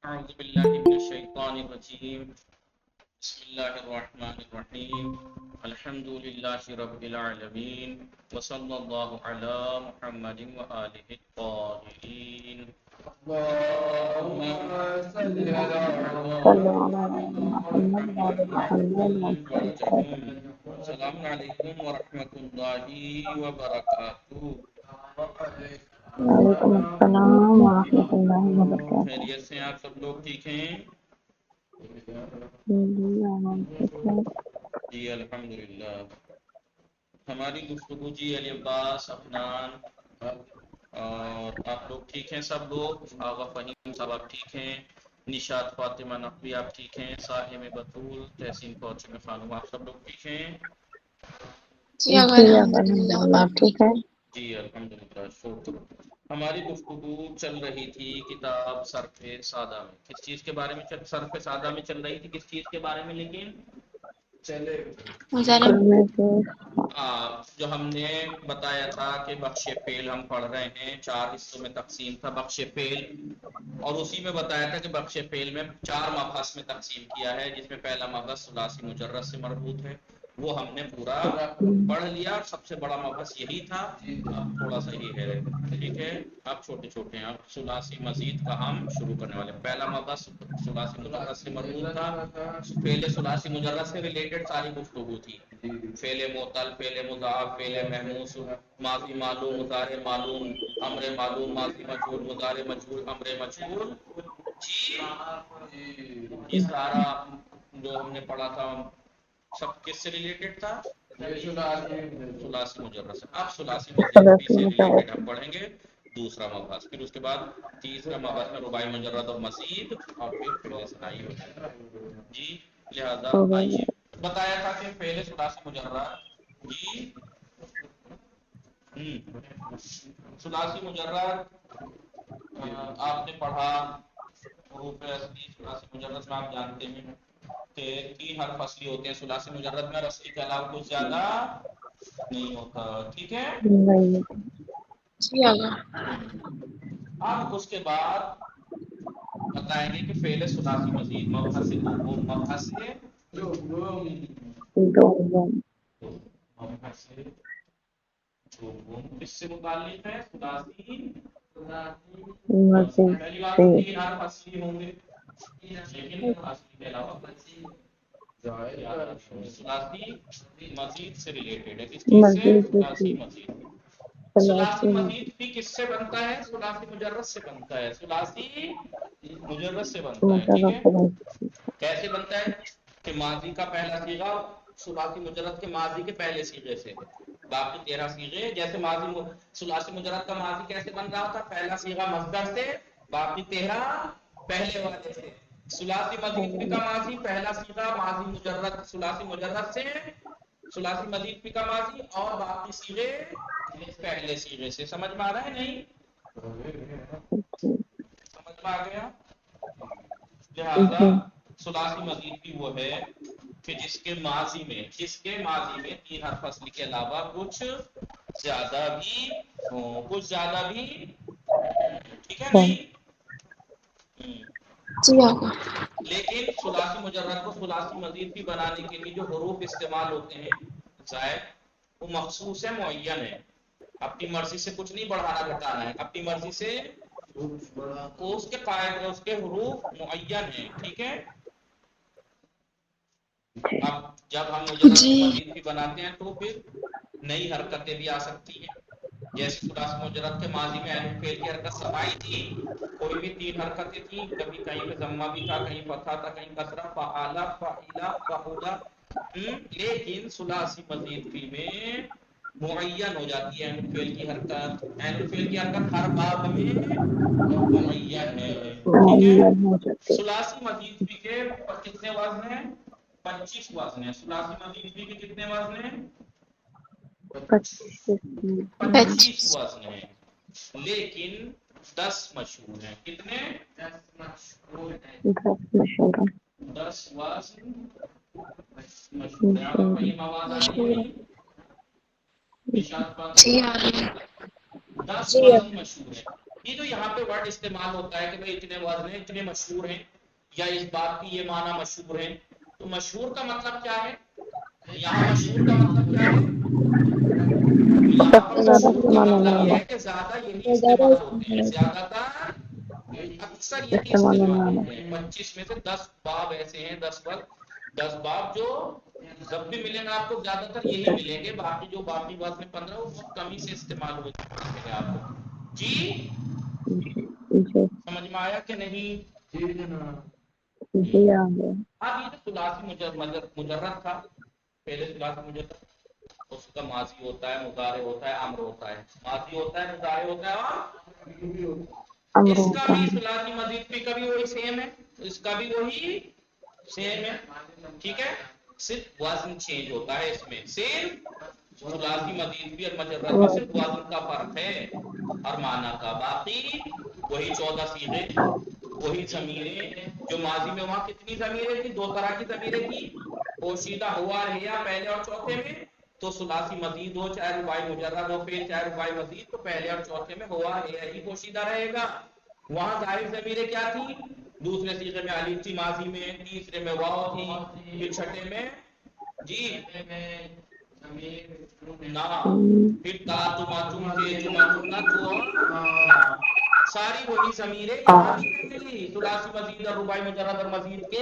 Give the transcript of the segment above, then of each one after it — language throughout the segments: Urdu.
أعوذ بالله من الشيطان الرجيم بسم الله الرحمن الرحيم الحمد لله رب العالمين وصلى الله على محمد وآله الطاهرين اللهم صل على صلوا على محمد وعلى محمد وسلم. السلام عليكم ورحمة الله وبركاته. وعلیکم السلام ورحمۃ اللہ وبرکاتہ. خیریت سے آپ سب لوگ ٹھیک ہیں؟ جی الحمدللہ. ہماری گفتگو جی علی عباس افنان اور آپ لوگ ٹھیک ہیں؟ سب لوگ آغا فہیم صاحب آپ ٹھیک ہیں؟ نشاط فاطمہ نقوی آپ ٹھیک ہیں؟ صاحب بطول تحسین فاطمہ خانم آپ سب لوگ ٹھیک ہیں؟ جی الحمدللہ آپ ٹھیک ہے؟ جی الحمدللہ شکر. ہماری گفتگو چل رہی تھی کتاب صرف سادہ میں. کس چیز کے بارے میں صرف سادہ میں چل رہی تھی؟ کس چیز کے بارے میں؟ لیکن جو ہم نے بتایا تھا کہ بخش فعل ہم پڑھ رہے ہیں، 4 حصوں میں تقسیم تھا بخش فعل، اور اسی میں بتایا تھا کہ بخش فعل میں 4 مبحث میں تقسیم کیا ہے، جس میں پہلا مبحث ثلاثی مجرد سے مربوط ہے، وہ ہم نے پورا پڑھ لیا. سب سے بڑا مبحث یہی تھا. اب تھوڑا سا یہ ہے، ٹھیک ہے، اب چھوٹے چھوٹے ہیں. اب ثلاثی مزید کا ہم شروع کرنے والے ہیں. پہلا مبحث ثلاثی مجرد سے مربوط تھا. فعل ثلاثی مجرد سے ریلیٹڈ ساری گفتگو تھی. فعل معطل، فعل مضاعف، فعل محموس، ماضی معلوم، مضارع معلوم، امر معلوم، ماضی مجہول، مضارع مجہول، امر مجہول. جی یہ سارا جو ہم نے پڑھا تھا سب کس سے ریلیٹڈ تھا؟ ثلاثی مجرد سے. اب ثلاثی مزید بھی سے ریلیٹڈ ہم پڑھیں گے دوسرا مبحث. پھر اس کے بعد تیسرا مبحث میں رباعی مجرد اور مزید، اور پھر فعل ثنائی ہو جائے گا. جی لہذا آئیے. بتایا تھا کہ فعل ثلاثی مجرد، جی ثلاثی مجرد آپ نے پڑھا حروف اصلی. ثلاثی مجرد میں آپ جانتے ہیں کہ 3 حرف اصلی ہوتے ہیں ثلاثی مجرد میں، اور اصلی کے علاوہ کچھ زیادہ نہیں ہوتا. ٹھیک ہے جی. اب اس کے بعد بتائیں گے کہ فعل ثلاثی مزید مبحث دوم، مبحث کس سے متعلق ہے؟ ثلاثی مزید. پہلی بات 3 حرف اصلی ہوں گے، لیکن اصلی کے علاوہ ثلاثی مزید سے ریلیٹڈ ہے. کس چیز سے؟ ثلاثی مزید. ثلاثی مزید بھی کس سے بنتا ہے؟ ثلاثی مجرد سے بنتا ہے. ثلاثی مجرد سے بنتا ہے. ٹھیک ہے. کیسے بنتا ہے؟ کہ ماضی کا پہلا صیغہ ثلاثی مجرد کے ماضی کے پہلے صیغے سے، باقی 13 صیغے. جیسے ماضی ثلاثی مجرد کا ماضی کیسے بن رہا تھا؟ پہلا صیغہ مصدر سے، باقی 13 پہلے والے سے. ثلاثی مزید کا ماضی پہلا صیغہ ماضی مجرد ثلاثی مجرد سے، ثلاثی مزید کا ماضی، اور باقی صیغے پہلے صیغے سے. سمجھ میں آ رہا ہے؟ نہیں سمجھ میں آ گیا؟ لہذا ثلاثی مزید بھی وہ ہے کہ جس کے ماضی میں 3 حرف اصلی کے علاوہ کچھ زیادہ بھی ہو، کچھ زیادہ بھی. ٹھیک ہے؟ نہیں لیکن ثلاثی مجرد کو ثلاثی مزید بھی بنانے کے لیے جو حروف استعمال ہوتے ہیں زائد، وہ مخصوص ہے، معین ہے. اپنی مرضی سے کچھ نہیں بڑھانا گھٹانا ہے، اپنی مرضی سے اس کے قاعدے، اس کے حروف معین ہیں. ٹھیک ہے. اب جب ہم مجرد کو مزید بھی بناتے ہیں تو پھر نئی حرکتیں بھی آ سکتی ہیں. جیسے ثلاثی مجرد کے ماضی میں عین فعل کی حرکت سمائی تھی، کوئی بھی 3 حرکتیں تھیں، کبھی کہیں پہ ضمہ بھی تھا، کہیں فتحہ تھا، کہیں کسرہ، فعال، فعیلا، فعولا. لیکن ثلاثی مزید بھی میں معین ہو جاتی ہے عین فعل کی حرکت. عین فعل کی حرکت ہر باب میں معین ہے. ٹھیک ہے. ثلاثی مزید بھی کے کتنے وزن ہیں؟ 25 وزن ہیں. ثلاثی مزید بھی کے کتنے وزن ہیں؟ 25 وزن ہیں. لیکن 10 مشہور ہیں. کتنے؟ 10 وزن مشہور ہیں. آپ کو یہ مواد آ رہی ہے؟ نشاط 10 وزن مشہور ہے. یہ جو یہاں پہ ورڈ استعمال ہوتا ہے کہ بھئی اتنے وزن ہیں، اتنے مشہور ہیں، یا اس بات کی یہ معنی مشہور ہے، تو مشہور کا مطلب کیا ہے؟ یہاں مشہور کا مطلب کیا ہے؟ یہاں سب پر سے زیادہ مشہور کا استعمال ہونے مطلب یہ والا، ہے کہ زیادہ یہی استعمال ہوتے ہیں، زیادہ تر اکثر یہی استعمال ہونے استعمال والا، ہوتے ہیں۔ 25 میں سے 10 باب ایسے ہیں، 10 باب جو جب بھی ملیں گا آپ کو زیادہ تر یہی ملیں گے، باقی جو باقی بات میں 15 وہ بہت کم ہی سے استعمال ہو جائیں گے آپ کو۔ جی جی سمجھ میں آیا کہ نہیں؟ جی آ گیا۔ اب یہ جو ثلاثی مجرد تھا، پہلے ثلاثی مجرد اس کا ماضی ہوتا ہے، مضارع ہوتا ہے، امر ہوتا ہے، ماضی ہوتا ہے، مضارع ہوتا ہے اور امر اس کا ہوتا بھی ہے، ثلاثی مزید بھی کبھی وہی سیم ہے، اس کا بھی وہی سیم ہے، ٹھیک ہے، صرف وزن چینج ہوتا ہے، اس میں صرف ثلاثی مزید بھی اور مجرد میں صرف وزن کا فرق ہے اور معنی کا، باقی وہی 14 صیغے، وہی ضمیریں جو ماضی میں وہاں کتنی ضمیریں تھی؟ 2 طرح کی ضمیریں تھی، پوشیدہ ہوا رہیا پہلے اور چوتھے میں، تو ثلاثی مزید ہو چاہے رباعی مجرد ہو فعل چاہے رباعی مزید، تو پہلے اور چوتھے میں ہوا رہیا ہی پوشیدہ رہے گا۔ وہاں ظاہر ضمیریں کیا تھی؟ دوسرے صیغے میں الف تھی، ماضی میں تیسرے میں واو تھی، پھر چھٹے میں جی نا، پھر تا تما تم تھے تما تم نہ تو ساری وہی ضمیریں یہاں بھی رہیں گی ثلاثی مزید اور رباعی مجرد اور مزید کے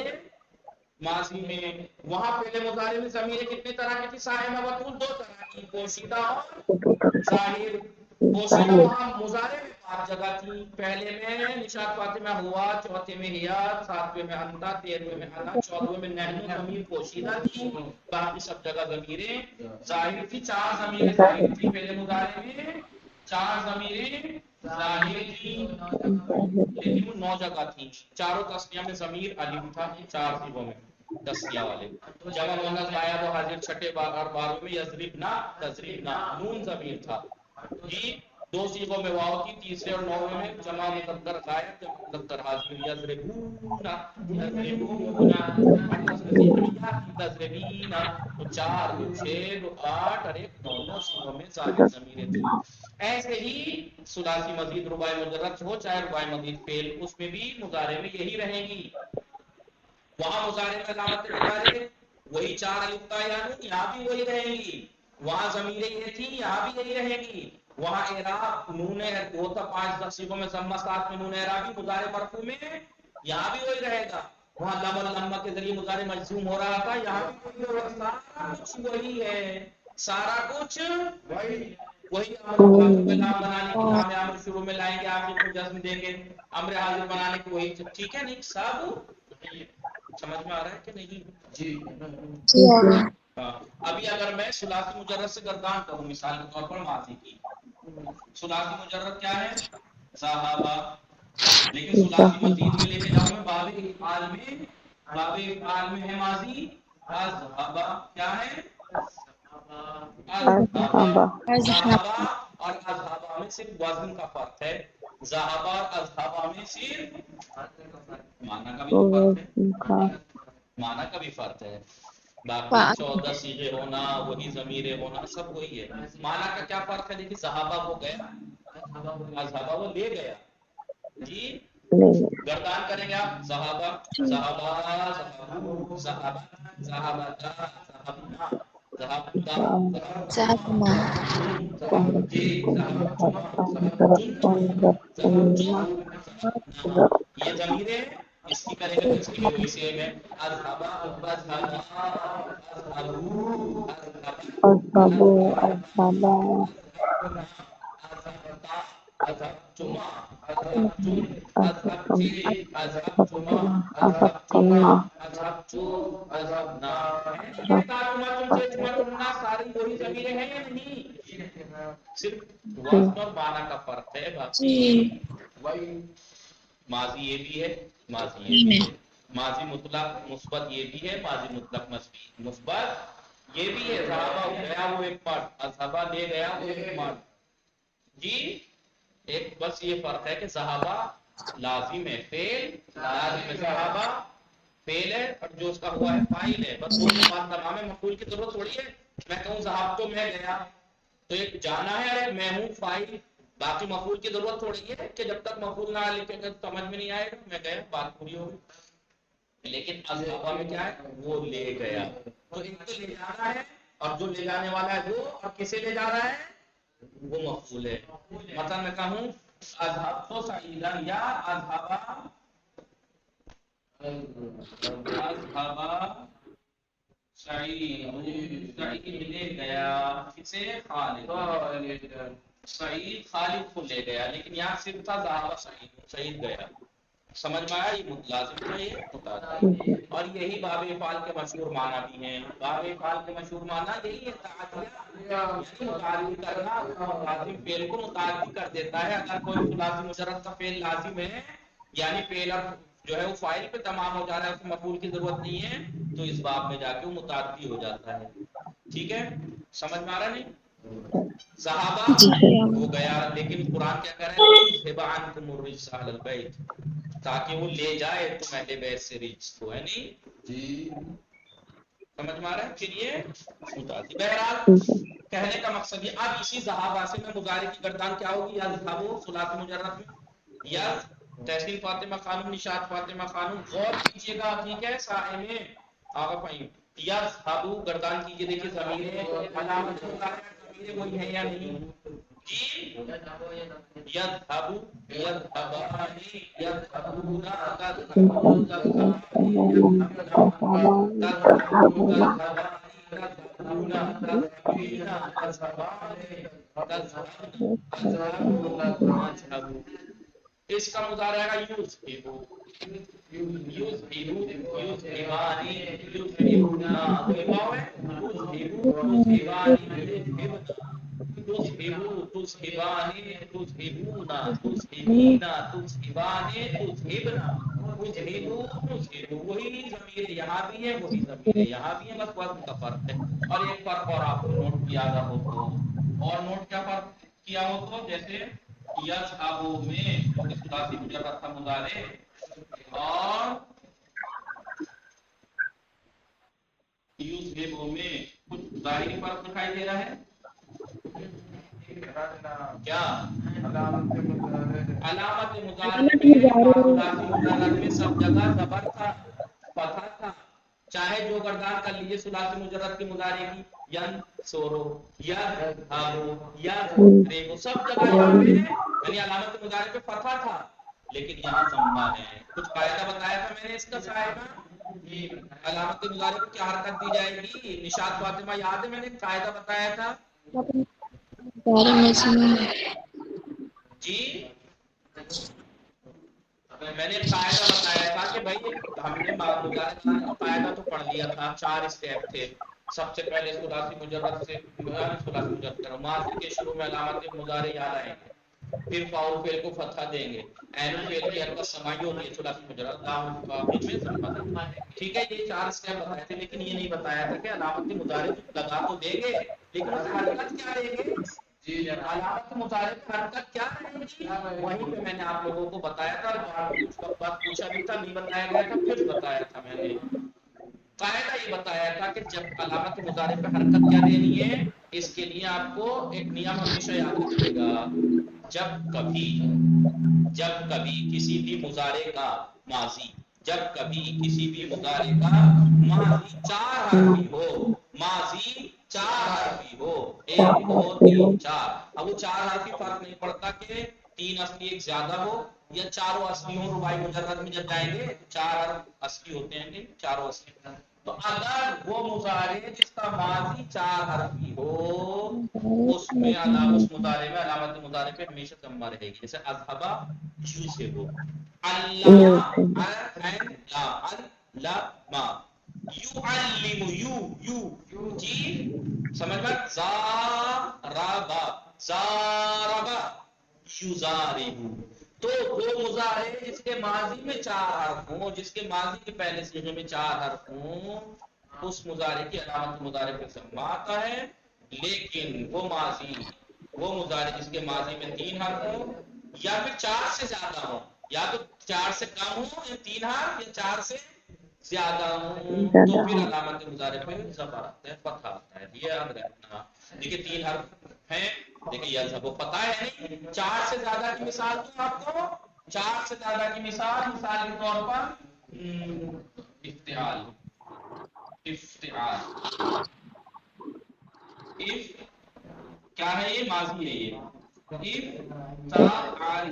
ماضی میں۔ وہاں پہلے مضارع میں ضمیریں کتنے طرح کی تھی؟ صائمہ مفعول 2 طرح کی، پوشیدہ اور دو طرح ظاہر۔ پوشیدہ ظاہر، وہاں مضارع میں 5 جگہ تھی، پہلے میں نشاد فاطمہ ہوا، چوتھے میں ہیا، ساتویں میں انتا، 13ویں میں انا، 14ویں میں نحن، ضمیر پوشیدہ تھی، باقی سب جگہ ضمیریں ظاہر تھی۔ 4 ضمیریں ظاہر، ظاہر تھی پہلے مضارع میں، 4 ضمیریں ظاہر تھی، ظاہر تھی، لیکن وہ 9 جگہ تھی، چاروں تسنیہ میں ضمیر الف تھا، 4 صیغوں میں تسنیہ والے، جمع مؤنث غائب و حاضر چھٹے اور 12ویں میں یضربنا تضربنا، نون ضمیر تھا جی، 2 صیغوں میں واو تھی، تیسرے اور 9ویں میں جمع مذکر غائب جمع مذکر حاضر، یضربونا یضربونا، اور تضربیہ کی تضربینا، تو 4 2 6 2 8 اور 1 9 صیغوں میں ظاہر ضمیریں تھیں۔ ایسے ہی ثلاثی مزید رباعی مجرد ہو چاہے رباعی مزید فعل، اس میں بھی مضارع میں یہی رہیں گی، وہاں مضارع میں علامت مضارع وہی 4 الف تا یا نون، یہاں بھی وہی رہیں گی، وہاں ضمیریں یہ تھی یہاں بھی یہی رہیں گی، وہاں اعراب نون وہ تھا 5 صیغوں میں ضمہ، ساتھ میں نون اعرابی مضارع مرفوع میں، یہاں بھی وہی رہے گا، وہاں لم لمہ کے ذریعے مضارع مجزوم ہو رہا تھا، یہاں بھی وہی ہوگا، سارا کچھ وہی ہے، سارا کچھ وہی امر بلام بنانے کی لام امر شروع میں لائیں گے، آخر کو جزم دیں گے، امر حاضر بنانے کی وہی، ٹھیک ہے نہیں سب سمجھ میں آ رہا ہے کہ نہیں؟ جی ہاں، ابھی اگر میں ثلاثی مجرد سے گردان کروں مثال کے طور پر ماضی کی، ثلاثی مجرد کیا ہے؟ صحابہ، لیکن ثلاثی مزید میں لے کے جاؤں میں باب افعال میں، باب افعال میں ہے ماضی اذهبا، کیا ہے؟ اذهبا، اصحابہ، ذهبا اور اذهبا میں صرف وزن کا فرق ہے، ذهبا اور اذهبا میں صرف معنی کا بھی تو فرق ہے، تھا، معنی کا بھی فرق ہے، باقی 14 صیغے ہونا، وہی ضمیریں ہونا، سب وہی ہے، معنی کا کیا فرق ہے؟ دیکھیے ذهبا وہ گیا، اذهبا وہ لے گیا جی، نہیں گردان کریں گے آپ، صحابہ صحابہ صحابہ صحابہ صحابہ صحابہ صحابہ صاحبنا، صحابہ جی صحابہ چنا صحابہ ضربنا، چنا، یہ ضمیریں اس کی کریں گے تو اس کی بھی وہی سیم ہے، اذهبا اذهبا اذهبوا اصحابو، اصحابہ، اذهبتما اذهبتم اصحابتم، اذهبتي اذهبتما اصحابتنا، اذهبتما اصحابتنا، اذهبتو اذهبنا، اصحاب، ساری وہی ضمیریں ہیں یا نہیں؟ صرف جی، وزن اور معنی کا فرق ہے، باقی ماضی یہ بھی ہے، ماضی یہ بھی ہے، ماضی مطلق مثبت یہ بھی ہے، ماضی مطلق مثبت یہ بھی ہے، ذهبا گیا وہ ایک مرد، اذهبا لے گیا وہ ایک مرد جی، ایک بس یہ فرق ہے کہ ذهبا لازم ہے، فعل لازم ہے، ذهبا فعل ہے اور جو اس کا ہوا ہے فاعل ہے، بس دو بات تمام ہے، مفعول کی ضرورت تھوڑی ہے، میں کہوں ذهبت تو میں گیا، تو ایک جانا ہے اور ایک میں ہوں فاعل، باقی مفعول کی ضرورت تھوڑی ہے کہ جب تک مفعول نہ لکھے گا سمجھ میں نہیں آئے گا، میں گیا بات پوری ہوگی۔ لیکن اذهب میں کیا ہے؟ وہ لے گیا، تو ایک تو لے جانا ہے، اور جو لے جانے والا ہے وہ، اور کسے لے جا رہا ہے؟ وہ مفعول ہے۔ مثلا میں کہوں اذهبت سعیدا یا اذهب سعید لے گیا کسے؟ خالد۔ سعید خالد کو لے گیا، لیکن یہاں صرف تھا ذهب سعید، سعید گیا۔ سمجھ میں آیا؟ یہ لازم تھا، یہ متعدی، اور یہی باب افعال کے مشہور معنی بھی ہیں۔ باب افعال کے مشہور معنی یہی ہے، تعدیہ یعنی متعدی کرنا، لازم فعل کو متعدی کر دیتا ہے۔ اگر کوئی ثلاثی مجرد کا فعل لازم ہے، یعنی فعل جو ہے وہ فاعل پہ تمام ہو جا رہا ہے، اس میں مفعول کی ضرورت نہیں ہے، تو اس باب میں جا کے وہ متعدی ہو جاتا ہے۔ ٹھیک ہے، سمجھ میں آ رہا نہیں؟ صحابہ وہ گیا، لیکن قرآن کیا کہہ رہا ہے؟ اذهب عنکم الرجس اہل البیت، تاکہ وہ لے جائے تم اہل بیت سے رجس کو، ہے نہیں جی؟ سمجھ میں آ رہا ہے؟ پھر یہ متعدی۔ بہرحال کہنے کا مقصد یہ، اب اسی صحابہ سے میں مضارع کی گردان کیا ہوگی؟ یذهبوا ثلاثی مجرد میں یذ تحسین فاطمہ خانم، نشاط فاطمہ خانم، غور کیجئے گا، ٹھیک ہے؟ سائے میں آگا پائیں یذهبوا گردان کیجئے، دیکھیے ضمیر علامت مضارع ضمیر وہی ہے یا نہیں جی؟ یذهبوا یذهبانی یذهبون تذهبون تذهبان تذهبون تذهبون تذهبون۔ اس کا مضارع ہے یذهبوا، یذهبوا یذهبانی یذهبونا، کوئی واو ہے؟ یذهبوا یذهبانی یذهبنا، تذهبوا تذهبانی تذهبونا تذهبینا تذهبانی تذهبنا، تذهبوا تذهبوا، وہی ضمیر یہاں بھی ہے، وہی ضمیر یہاں بھی ہے، بس وزن کا فرق ہے۔ اور ایک فرق اور آپ کو نوٹ کیا گیا ہو تو، اور نوٹ کیا فرق کیا ہو تو، جیسے یذهبوا میں جو کہ ثلاثی مجرد تھا مضارع، اور یذهبوا میں کچھ ظاہری فرق دکھائی دے رہا ہے کیا؟ علامت مضارع میں اور ثلاثی مجرد میں سب جگہ زبر تھا، فتحہ تھا، چاہے جو گردان کر لیجیے ثلاثی مجرد کی مضارع کی، ین سورو یا ہابو یا ریبو، سب جگہ یہاں پہ یعنی علامت مضارع پہ فتحہ تھا، لیکن یہاں ضمہ ہے۔ کچھ قاعدہ بتایا تھا میں نے اس کا صاحبہ، علامت مضارع کو کیا حرکت دی جائے گی؟ نشاط فاطمہ یاد ہے میں نے قاعدہ بتایا تھا جی؟ میں نے قاعدہ بتایا تھا کہ بھائی ہم نے مضارع بنانے کا قاعدہ تو پڑھ لیا تھا، 4 اسٹیپ تھے۔ سب سے پہلے ثلاثی مجرد سے ثلاثی مجرد کرو، ماضی کے شروع میں علامت مضارع یاد آئیں گے، پھر فاعل فعل کو فتحہ دیں گے، عین الفعل کی حرکت سماعی ہوتی ہے ثلاثی مجرد، لام آخر میں ضمہ دیں گے، ٹھیک ہے؟ یہ 4 اسٹیپ بتائے تھے، لیکن یہ نہیں بتایا تھا کہ علامت مضارع لگا تو دیں گے، لیکن اس حرکت کیا دیں گے؟ علامت مضارع کی حرکت کیا رہے گی؟ وہیں پہ میں نے آپ لوگوں کو بتایا تھا، کچھ وقت پوچھا بھی تھا، نہیں بتایا گیا تھا، پھر بتایا تھا میں نے۔ قاعدہ یہ بتایا تھا کہ جب علامت مضارع پہ حرکت کیا دینی ہے، اس کے لیے آپ کو ایک نیم ہمیشہ یاد رکھیے گا، جب کبھی کسی بھی مضارع کا ماضی، جب کبھی کسی بھی مضارع کا ماضی 4 حرفی ہو، ماضی 4 حرفی ہو، 1 2 3 4، اب وہ 4 حرفی فرق نہیں پڑتا کہ 3 اصلی 1 زیادہ ہو یا چاروں اصلی ہوں، رباعی مجرد میں جب جائیں گے 4 حرف اصلی ہوتے ہیں کہ چاروں اصلی، تو اگر وہ مضارع جس کا ماضی 4 حرفی ہو، اس میں اس مضارع میں علامت مضارع پہ ہمیشہ ضمہ رہے گی، جیسے اذهب یذهب، علم علم یعلم جی، سمجھ میں؟ زارب زارب یزارب، تو وہ مضارع جس کے ماضی میں 4 حرف ہوں، جس کے ماضی کے پہلے صیغے میں 4 حرف ہوں، اس مضارع کی علامت مضارع پہ ضمہ آتا ہے، لیکن وہ مضارع جس کے ماضی میں 3 حرف ہوں یا پھر 4 سے زیادہ ہوں، یا تو 4 سے کم ہوں یا 3 حرف، یا 4 سے زیادہ ہوں، تو پھر علامت مضارع پہ ضمہ آتا ہے، فتحہ آتا ہے، یہ یاد رکھنا۔ دیکھیے 3 حرف ہیں دیکھیں یذهب پتہ ہے نہیں، 4 سے زیادہ کی مثال دوں آپ کو، 4 سے زیادہ کی مثال کے طور پر افتعال، کیا ہے یہ؟ ماضی ہے یہ، افتعال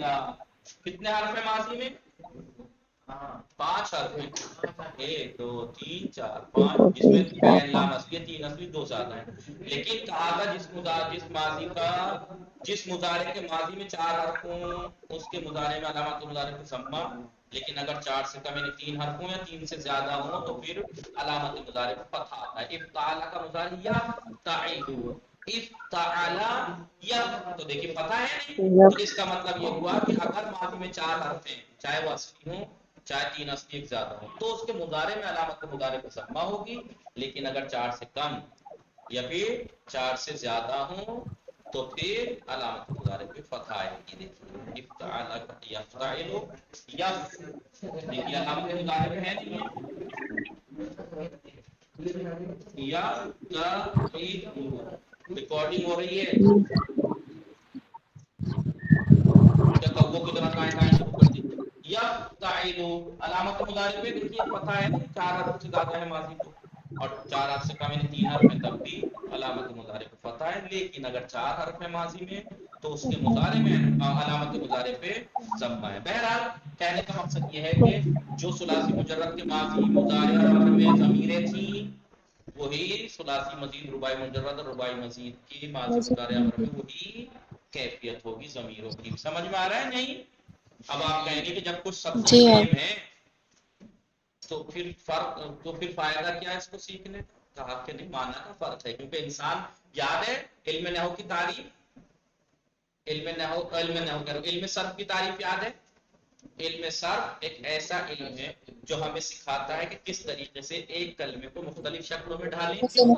کتنے حرف ہے ماضی میں؟ 5 حرف ہیں، 1 2 3 4 5، جس میں 1 2 3 4 پہلا اصلی 3 اصلی 2 زیادہ ہیں، لیکن کہا تھا جس مضارع کے ماضی میں 4 حرف ہوں اس کے مضارع میں علامت مضارع پہ ضمہ، لیکن اگر 4 سے کم یعنی 3 حرف ہوں یا 3 سے زیادہ ہوں تو پھر علامت مضارع پہ فتح آتا ہے۔ افتعال کا مضارع یفتعل، افتعل تو دیکھیں فتح ہے نہیں، تو اس کا مطلب یہ ہوا کہ اگر ماضی میں 4 حرف ہیں چاہے وہ اصلی ہوں چاہے 3 اصلی ایک زیادہ ہو تو اس کے مضارع میں علامت مضارع پہ ضمہ ہوگی، لیکن اگر 4 سے کم یا پھر 4 سے زیادہ ہوں تو پھر علامت مضارع پہ فتح آئے گی۔ دیکھیے افتعل یفتعل دیکھیے علامت مضارع پہ ہے نہیں یا ریکارڈنگ ہو رہی ہے کیا کبوں کی طرح کائیں کائیں شروع کر دی؟ یفتعل علامت مضارع پہ دیکھیے فتح ہے نہیں، 4 حرف سے زیادہ ہے ماضی تو، اور 4 حرف سے کم یعنی 3 حرف ہے تب بھی علامت مضارع پہ فتح ہے، لیکن اگر 4 حرف ہے ماضی میں تو اس کے مضارع میں علامت مضارع پہ ضمہ ہے۔ بہرحال کہنے کا مقصد یہ ہے کہ جو ثلاثی مجرد کے ماضی مضارع اور امر میں ضمیریں تھیں وہی ثلاثی مزید رباعی مجرد اور رباعی مزید کی ماضی مضارع امر میں وہی کیفیت ہوگی ضمیروں کی۔ سمجھ میں آ رہا ہے نہیں؟ اب آپ کہیں گے کہ جب کچھ سب سے سیم ہے تو پھر فائدہ کیا ہے اس کو سیکھنے؟ کہا کہ نہیں، معنی کا فرق ہے، کیونکہ انسان یاد ہے علم نحو کی تعریف، علم صرف کی تعریف یاد ہے؟ علم صرف ایک ایسا علم ہے جو ہمیں سکھاتا ہے کہ کس طریقے سے ایک کلمے کو مختلف شکلوں میں ڈھالیں، کیوں؟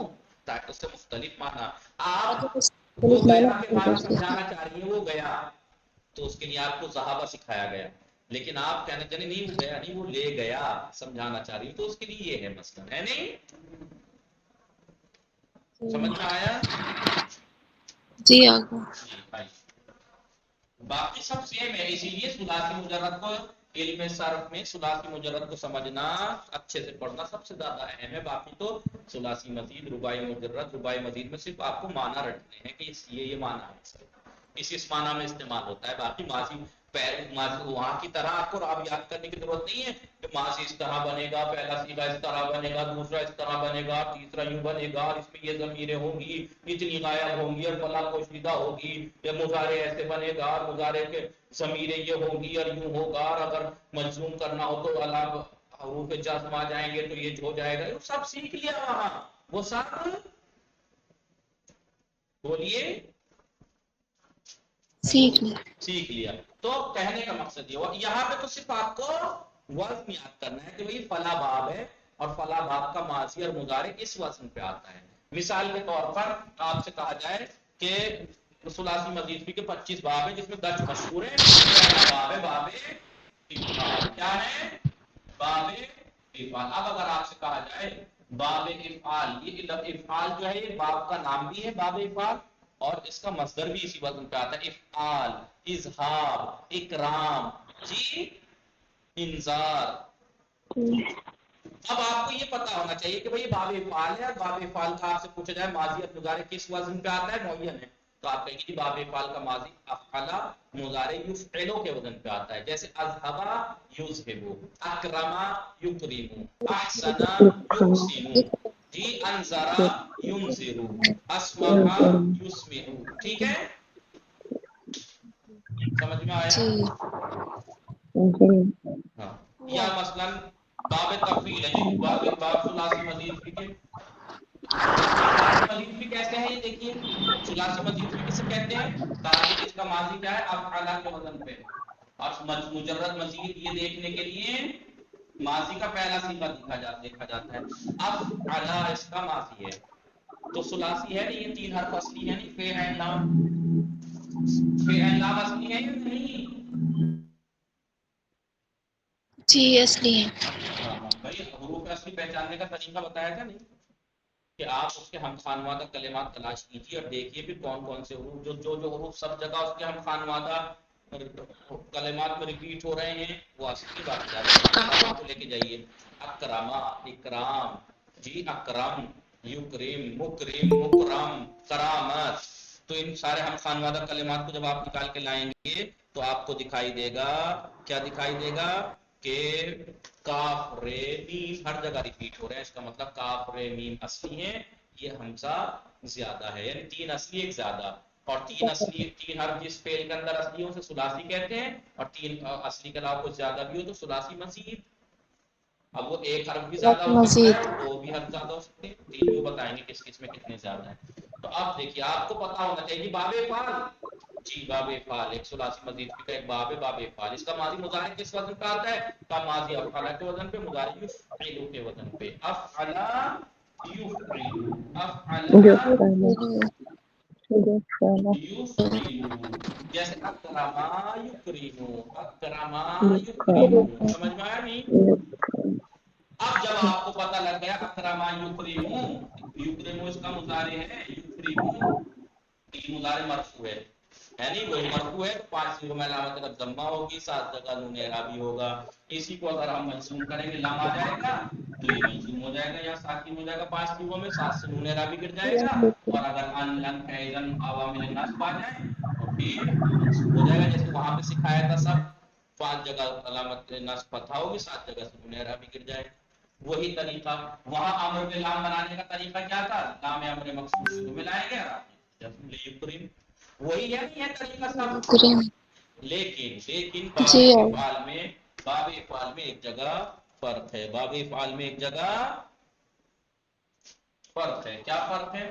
تاکہ اس سے مختلف معنی۔ آپ وہ گیا کے معنی سمجھانا چاہ رہی ہیں، وہ گیا تو اس کے لیے آپ کو ذہابہ سکھایا گیا، لیکن آپ کہنا چاہ رہے نہیں وہ گیا نہیں وہ لے گیا سمجھانا چاہ رہی ہوں، تو اس کے لیے یہ ہے مثلا، ہے نہیں؟ سمجھ میں آیا؟ جی آگا جی بھائی، باقی سب سیم ہے، اسی لیے ثلاثی مجرد کو علم صرف میں ثلاثی مجرد کو سمجھنا اچھے سے پڑھنا سب سے زیادہ اہم ہے، باقی تو ثلاثی مزید رباعی مجرد رباعی مزید میں صرف آپ کو معنی رٹنے ہیں کہ یہ معنی ہے، اس معنی میں استعمال ہوتا ہے، باقی ماضی وہاں کی طرح آپ کو اب یاد کرنے کی ضرورت نہیں ہے کہ ماضی اس طرح بنے گا، پہلا صیغہ اس طرح بنے گا، دوسرا اس طرح بنے گا، تیسرا یوں بنے گا، اس میں یہ ضمیریں ہوں گی، اتنی غائب ہوں گی اور فلاں پوشیدہ ہوگی، یا مضارع ایسے بنے گا اور مضارع کے ضمیریں یہ ہوں گی اور یوں ہوگا، اور اگر مجزوم کرنا ہو تو حروف جزم آ جائیں گے تو یہ ہو جائے گا، سب سیکھ لیا وہاں، وہ سب بولیے سیکھ لیا۔ تو کہنے کا مقصد یہ ہوا یہاں پہ تو صرف آپ کو وزن یاد کرنا ہے کہ بھئی فلاں باب ہے اور فلاں باب کا ماضی اور مضارع اس وزن پہ آتا ہے۔ مثال کے طور پر آپ سے کہا جائے کہ ثلاثی مزید کے 25 باب ہیں جس میں 10 مشہور ہیں، پہلا باب ہے باب افعال، کیا ہے؟ باب افعال۔ اب اگر آپ سے کہا جائے باب افعال، یہ افعال جو ہے یہ باب کا نام بھی ہے باب افعال اور اس کا مصدر بھی اسی وزن پہ آتا ہے، افعال، اظہار، اکرام، جی انذار۔ اب آپ کو یہ پتا ہونا چاہیے کہ بھئی باب افعال ہے اور باب افعال کا آپ سے پوچھا جائے ماضی اور مضارع کس وزن پہ آتا ہے، معین ہے، تو آپ کہیں گے کہ باب افعال کا ماضی افعل، مضارع یفعلو کے وزن پہ آتا ہے، جیسے اذھبا یذھبو، اکرما یکرمو، احسنا یحسنو، جی انذرا ینذرو، اسمعا یسمعو، ٹھیک ہے؟ سمجھ میں آیا؟ ہاں، یا مثلا باب تفعیل ہے جی، باب ثلاثی مزید کے ثلاثی مزید بھی کہتے ہیں، یہ دیکھیے ثلاثی مزید بھی کسے کہتے ہیں؟ کہا کہ جس کا ماضی کیا ہے افعل کے وزن پہ، اور مجرد مزید یہ دیکھنے کے لیے ماضی کا پہلا صیغہ دیکھا جاتا ہے، افعل اس کا ماضی ہے، تو ثلاثی ہے نہیں، یہ 3 حرف اصلی ہے نہیں، فعل لام، فعل لام اصلی ہے یا نہیں؟ جی اصلی ہے۔ ہاں بھائی، حروف اصلی پہچاننے کا طریقہ بتایا تھا نہیں؟ کہ آپ اس کے ہم خانوادہ کلمات تلاش کیجیے اور دیکھیے بھی کون کون سے حروف جو حروف سب جگہ اس کے ہم خانوادہ کلمات میں ریپیٹ ہو رہے ہیں وہ اصلی واقعات ہیں. اکرامہ کو لے کے جائیے. اکرامہ، اکرام، جی اکرم، یکرم، مکرم، مکرم، کرامت. تو ان سارے ہم خانوادہ کلمات کو جب آپ نکال کے لائیں گے تو آپ کو دکھائی دے گا، کیا دکھائی دے گا کہ کاف رے میم ہر جگہ ریپیٹ ہو رہے ہیں. اس کا مطلب کاف رے میم اصلی ہیں، یہ حمزہ زیادہ ہے، یعنی 3 اصلی 1 زیادہ. اور 3 اصلی 3 حرف جس فعل کے اندر اصلی ہو اسے ثلاثی کہتے ہیں، اور 3 اصلی کے علاوہ کچھ زیادہ بھی ہو تو ثلاثی مزید. اب وہ 1 حرف بھی زیادہ ہو سکتا مزید. ہے اور 2 بھی حرف زیادہ ہو سکتے ہیں. 3 بھی بتائیں گے کس کس میں کتنے زیادہ ہیں. تو آپ دیکھیے آپ کو پتا ہونا چاہیے باب فعال، جی باب فعال ایک ثلاثی مزید کا ایک باب ہے باب فعال. اس کا ماضی مضارع کس وزن پہ آتا ہے؟ کا ماضی افعل کے وزن پہ، مضارع یفعل کے وزن پہ. افعل یفعل، افعل یفعل. جیسے اکرما یکرم، اکرما یکرم. سمجھ میں آیا نہیں؟ اب جب آپ کو پتہ لگ گیا اکرما یکرم، یکرم اس کا مضارع ہے، یکرم یہ مضارع مرفوع ہے نہیں وہی مرفوع ہے تو 5 صیغوں میں علامت رفع ضمہ ہوگی، 7 جگہ نون اعرابی ہوگا. اسی کو اگر ہم مجزوم کریں گے لام آ جائے گا تو یہ مجزوم ہو جائے گا یا ساکن ہو جائے گا 5 صیغوں میں، 7 سے نون اعرابی گر جائے گا. اور اگر ان لن فیضن عوامل نصب آ جائیں تو پھر منصوب ہو جائے گا. جیسے وہاں پہ سکھایا تھا سب 5 جگہ علامت نصب فتح ہوگی، 7 جگہ سے نون اعرابی گر جائے. وہی طریقہ وہاں امر پہ لام بنانے کا طریقہ کیا تھا؟ لام امر مقصود شروع میں لائے گا وہی ہے نہیں ہے طریقہ سب. لیکن باب جی افعال میں ایک جگہ فرق ہے. باب افعال میں ایک جگہ فرق ہے. کیا فرق ہے؟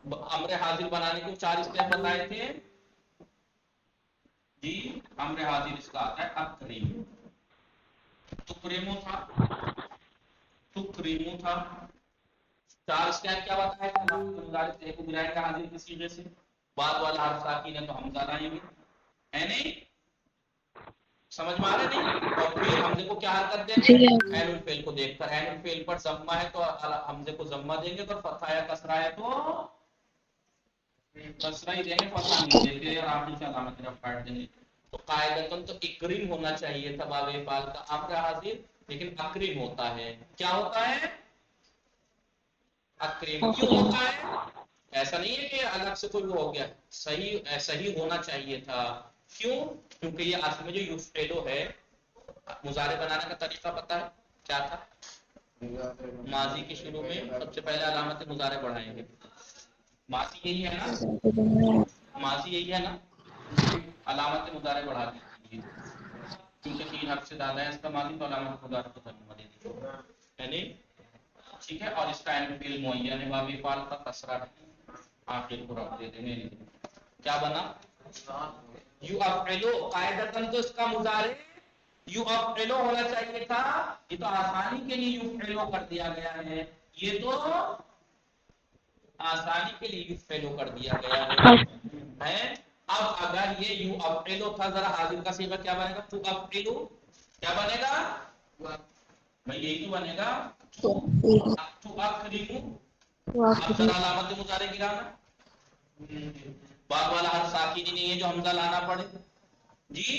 امر حاضر بنانے کے 4 اسٹیپ بتائے تھے جی. امر حاضر اس کا آتا ہے اکریم، تکریمو تھا، تکریمو تھا. 4 اسٹیپ کیا بتایا تھا؟ علامت مضارع سے کو گرائیں گے حاضر کی صیغے سے، بعد والا حرف ساکن ہے تو حمزہ لائیں گے، ہے نہیں؟ سمجھ میں آ رہا نہیں؟ اور پھر حمزے کو کیا حرکت دیں گے؟ عین الفعل کو دیکھ کر. عین الفعل پر ضمہ ہے تو حمزے کو ضمہ دیں گے، اور فتحہ یا کسرہ ہے تو کسرہ ہی دیں گے، فتحہ نہیں دیں گے. اور آخر سے علامت رفع کاٹ دیں گے. تو قاعدتاً تو اکریم ہونا چاہیے تھا باب افعال کا امر حاضر، لیکن اکریم ہوتا ہے. کیا ہوتا ہے؟ اکریم. کیوں ہوتا ہے؟ ایسا نہیں ہے کہ الگ سے کوئی وہ ہو گیا، صحیح ایسا ہی ہونا چاہیے تھا. کیوں؟ کیونکہ یہ اصل میں جو یفعلو ہے مضارع بنانے کا طریقہ پتہ ہے کیا تھا؟ ماضی کے شروع میں سب سے پہلے علامت مضارع بڑھائیں گے. ماضی یہی ہے نا؟ ماضی یہی ہے نا؟ علامت مضارع بڑھا دیجیے کیونکہ 3 حرف سے زیادہ ہے اس کا ماضی، تو علامت مضارع کو ضمہ دے دیجیے، یعنی ٹھیک ہے. اور اس کا عین فعل معین ہے باب افعال کا، کسرہ آخر کو رکھ دے دیں. کیا بنا؟ یفعلو. قاعدتاً تو اس کا مضارع یفعلو ہونا چاہیے تھا. یہ تو آسانی کے لیے یفعلو کر دیا گیا ہے، یہ تو آسانی کے لیے یفعلو کر دیا گیا ہے. اب اگر یہ یفعلو تھا، ذرا حاضر کا صیغہ کیا بنے گا؟ تفعلو. کیا بنے گا بھائی؟ یہی تو بنے گا تؤکرمو. اب ذرا علامت مضارع گرانا، بعد والا حرف ساکن ہی نہیں ہے جو حمزہ لانا پڑے جی.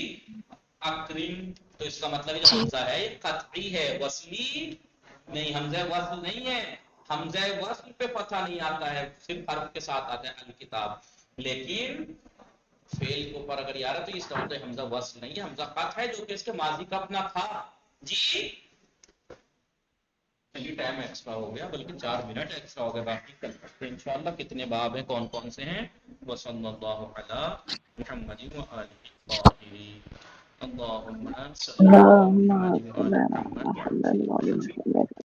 اکرم تو اس کا مطلب جو حمزہ ہے یہ قطعی ہے، وصلی نہیں. حمزہ وصل نہیں ہے، حمزہ وصل پہ فتحہ نہیں آتا ہے، صرف حرف کے ساتھ آتا ہے الکتاب. لیکن فعل کے اوپر اگر یاد ہے تو اس کا مطلب حمزہ وصل نہیں ہے، حمزہ قطع ہے جو کہ اس کے ماضی کا اپنا تھا جی. چلیے ٹائم ایکسٹرا ہو گیا، بلکہ 4 منٹ ایکسٹرا ہو گیا. باقی کل تک انشاءاللہ کتنے باب ہیں کون کون سے ہیں. وصلی اللہ علی محمد وآلہ الطاہرین. اللهم صل على اللهم محمد صل وآل على محمد. محمد وعلى